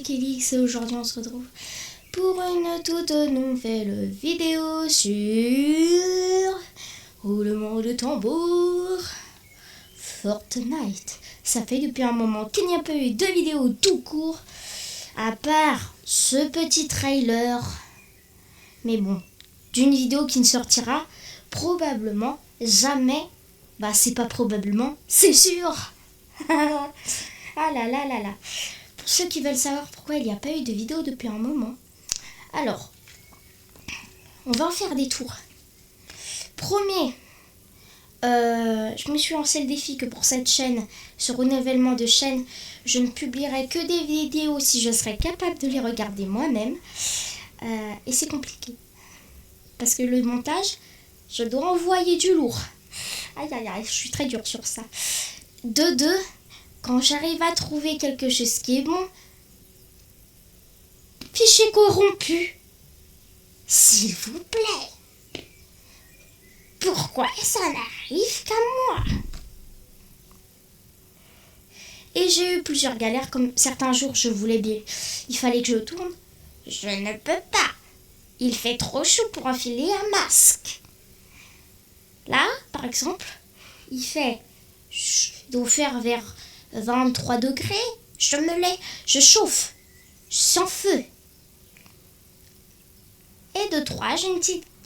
Kelix et aujourd'hui on se retrouve pour une toute nouvelle vidéo sur roulement de tambour Fortnite. Ça fait depuis un moment qu'il n'y a pas eu de vidéo tout court à part ce petit trailer. Mais bon, d'une vidéo qui ne sortira probablement jamais. Bah c'est pas probablement, c'est sûr. Ah là là là là. Pour ceux qui veulent savoir pourquoi il n'y a pas eu de vidéo depuis un moment, alors, on va en faire des tours. Premier, je me suis lancé le défi que pour cette chaîne, ce renouvellement de chaîne, je ne publierai que des vidéos si je serais capable de les regarder moi-même. Et c'est compliqué. Parce que le montage, je dois envoyer du lourd. Aïe aïe aïe, je suis très dure sur ça. De deux, quand j'arrive à trouver quelque chose qui est bon, fichier corrompu, s'il vous plaît. Pourquoi ça n'arrive qu'à moi? Et j'ai eu plusieurs galères, comme certains jours je voulais bien, il fallait que je tourne. Je ne peux pas. Il fait trop chaud pour enfiler un masque. Là, par exemple, il doit faire vers 23 degrés. Je chauffe. Je suis en feu. Et de 3,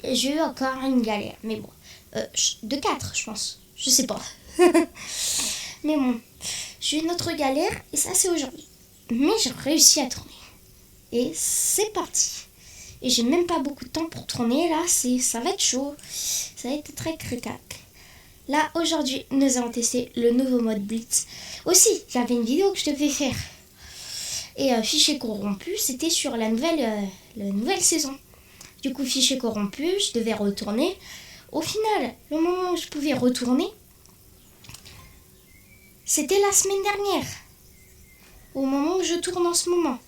j'ai eu encore une galère. Mais bon, de 4, je pense. Je sais pas. Mais bon, j'ai eu une autre galère et ça c'est aujourd'hui. Mais j'ai réussi à tourner. Et c'est parti. Et j'ai même pas beaucoup de temps pour tourner. Là, ça va être chaud. Ça va être très cricac. Là, aujourd'hui, nous allons tester le nouveau mode Blitz. Aussi, j'avais une vidéo que je devais faire. Et fichier corrompu, c'était sur la nouvelle saison. Du coup, fichier corrompu, je devais retourner. Au final, le moment où je pouvais retourner, c'était la semaine dernière. Au moment où je tourne en ce moment.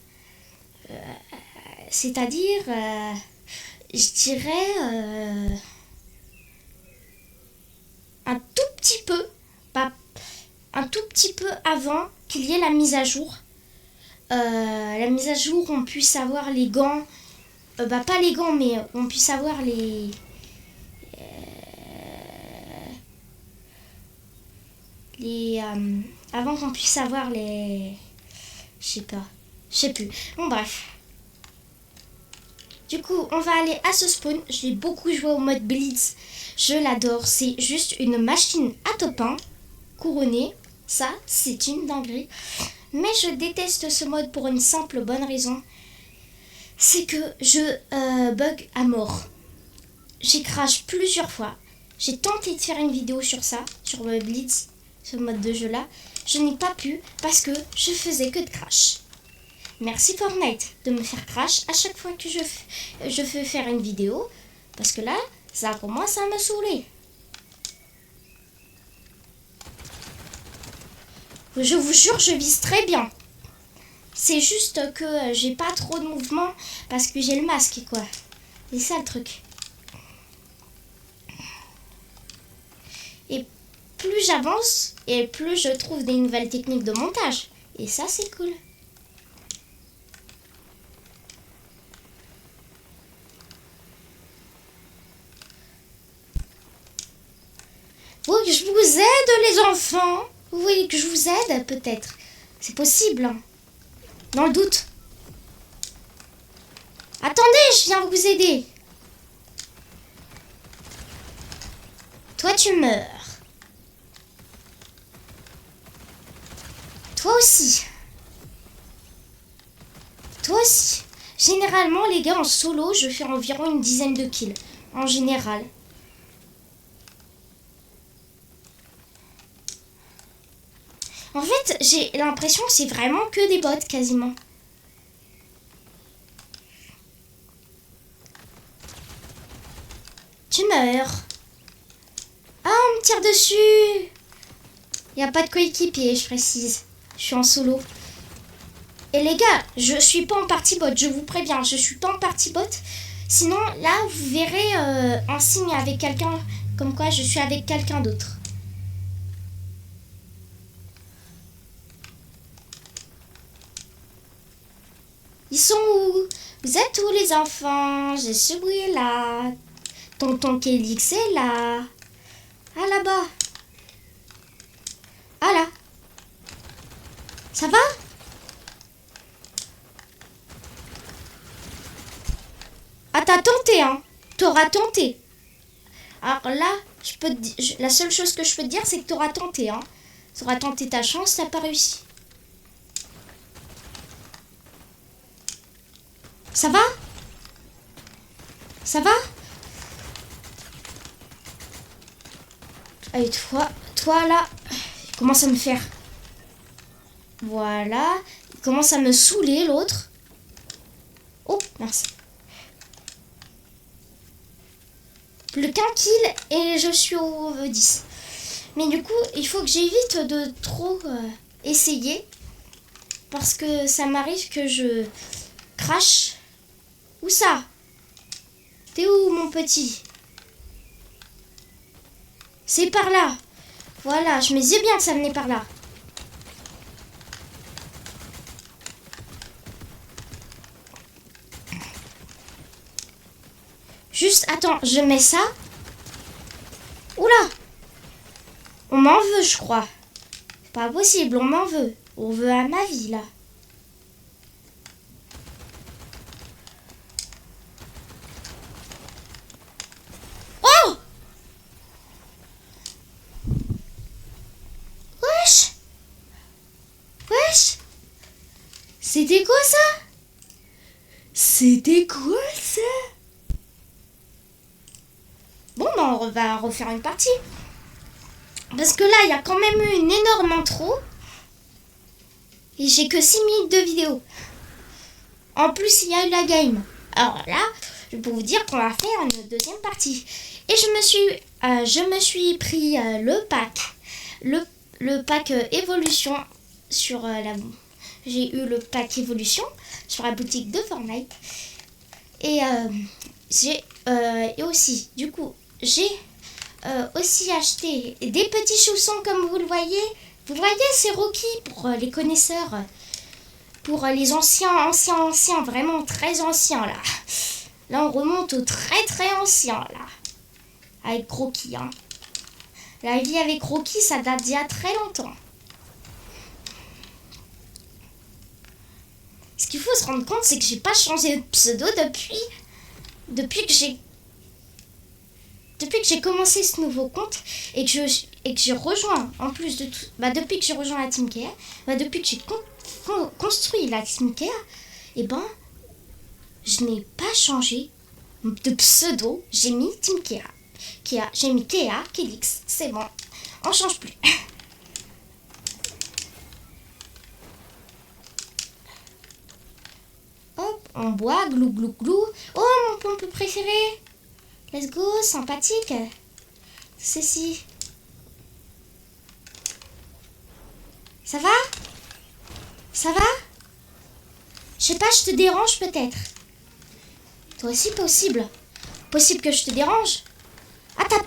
C'est-à-dire, je dirais un tout petit peu, un tout petit peu avant qu'il y ait la mise à jour. La mise à jour, on puisse avoir les gants. Pas les gants, mais on puisse avoir avant qu'on puisse avoir les... Je sais plus. Bon, bref. Du coup, on va aller à ce spawn. J'ai beaucoup joué au mode Blitz. Je l'adore. C'est juste une machine à top 1 couronnée. Ça, c'est une dinguerie. Mais je déteste ce mode pour une simple bonne raison. C'est que je bug à mort. J'ai crash plusieurs fois. J'ai tenté de faire une vidéo sur ça, sur le Blitz, ce mode de jeu là. Je n'ai pas pu parce que je faisais que de crash. Merci Fortnite de me faire crash à chaque fois que je veux faire une vidéo. Parce que là, ça commence à me saouler. Je vous jure, je vise très bien. C'est juste que j'ai pas trop de mouvement parce que j'ai le masque, quoi. C'est ça le truc. Et plus j'avance, et plus je trouve des nouvelles techniques de montage. Et ça, c'est cool. Vous voulez que je vous aide, les enfants? Vous voulez que je vous aide, peut-être? C'est possible, hein. Dans le doute. Attendez, je viens vous aider. Toi, tu meurs. Toi aussi. Toi aussi. Généralement, les gars, en solo, je fais environ une dizaine de kills. En général. En fait, j'ai l'impression que c'est vraiment que des bots, quasiment. Tu meurs. Ah, on me tire dessus. Il n'y a pas de coéquipier, je précise. Je suis en solo. Et les gars, je suis pas en partie bot, je vous préviens, je suis pas en partie bot. Sinon, là, vous verrez un signe avec quelqu'un, comme quoi je suis avec quelqu'un d'autre. Ils sont où? Vous êtes où les enfants? Je suis là. Tonton Kélix est là. Ah là-bas. Ah là. Ça va? Ah t'as tenté hein? T'auras tenté. Alors là, la seule chose que je peux te dire c'est que t'auras tenté hein. T'auras tenté ta chance, t'as pas réussi. Ça va? Ça va? Allez, toi là, il commence à me faire. Voilà. Il commence à me saouler l'autre. Oh, merci. Plus qu'un kill et je suis au 10. Mais du coup, il faut que j'évite de trop essayer. Parce que ça m'arrive que je crache. Où ça? T'es où mon petit? C'est par là. Voilà, je me disais bien que ça venait par là. Juste, attends, je mets ça. Oula! On m'en veut, je crois. C'est pas possible, on m'en veut. On veut à ma vie, là. Oh! Wesh! Wesh! C'était quoi ça? C'était quoi ça? Bon, ben, on va refaire une partie. Parce que là, il y a quand même eu une énorme intro. Et j'ai que 6 minutes de vidéo. En plus, il y a eu la game. Alors là, je peux vous dire qu'on va faire une deuxième partie. Et je me suis pris le pack. Le pack évolution sur la... J'ai eu le pack évolution sur la boutique de Fortnite. Et et aussi, du coup, j'ai aussi acheté des petits chaussons comme vous le voyez. Vous voyez, c'est Rocky pour les connaisseurs. Pour les anciens, vraiment très anciens là. Là, on remonte au très très ancien là. Avec Rocky, hein. La vie avec Rocky, ça date d'il y a très longtemps. Ce qu'il faut se rendre compte, c'est que j'ai pas changé de pseudo depuis que j'ai commencé ce nouveau compte et que j'ai rejoint, en plus de tout, depuis que j'ai rejoint la Team Kea, depuis que j'ai construit la Team Kea, et je n'ai pas changé de pseudo, j'ai mis Team Kea. J'ai mis Kea, Kélix, c'est bon, on change plus. Hop, on boit, glou glou glou. Oh, mon pompe préféré. Let's go, sympathique. Ceci. Ça va? Ça va? Je sais pas, je te dérange peut-être. Toi aussi possible. Possible que je te dérange. Ah, t'as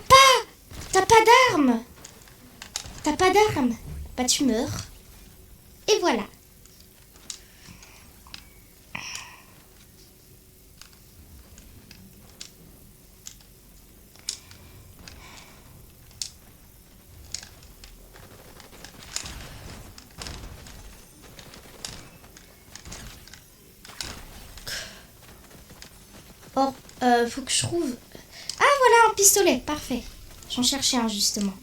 pas d'arme. T'as pas d'arme. Bah tu meurs. Et voilà. Oh, faut que je trouve... Ah, voilà, un pistolet, parfait. J'en cherchais un, justement.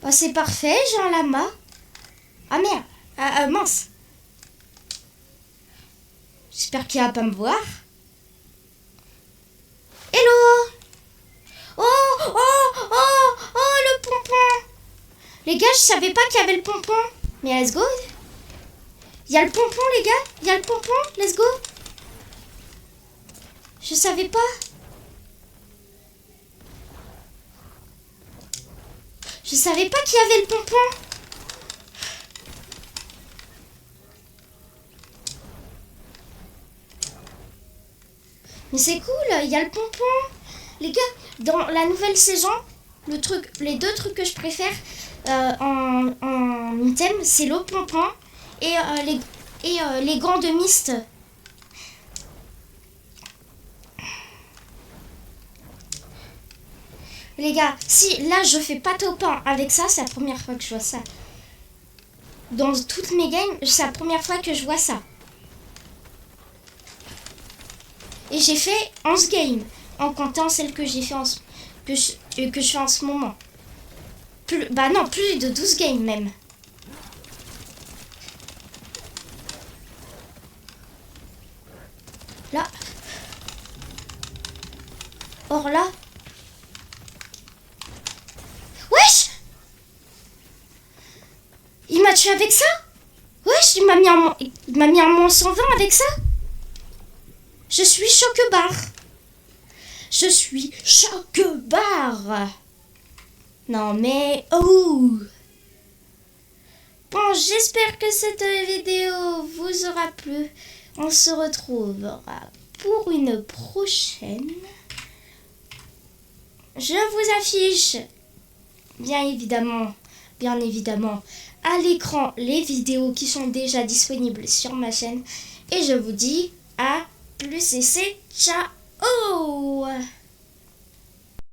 Oh, c'est parfait, j'ai un lama. Ah merde, mince. J'espère qu'il va pas me voir. Hello. Oh, le pompon. Les gars, je savais pas qu'il y avait le pompon. Mais let's go. Il y a le pompon, les gars. Il y a le pompon. Let's go. Je savais pas. Je savais pas qu'il y avait le pompon. Mais c'est cool, il y a le pompon. Les gars, dans la nouvelle saison, les deux trucs que je préfère en item, c'est le pompon et les gants de mist. Les gars, si là je fais pas top 1 avec ça, c'est la première fois que je vois ça. Dans toutes mes games, c'est la première fois que je vois ça. Et j'ai fait 11 games, en comptant celle que j'ai fait que je fais en ce moment. Plus de 12 games même. Là. Or là. Wesh! Il m'a tué avec ça? Wesh, il m'a mis un moins 120 avec ça? Je suis choquebar. Je suis choquebar. Non mais... Oh! Bon, j'espère que cette vidéo vous aura plu. On se retrouvera pour une prochaine. Je vous affiche, bien évidemment, à l'écran les vidéos qui sont déjà disponibles sur ma chaîne. Et je vous dis à plus et c'est ciao!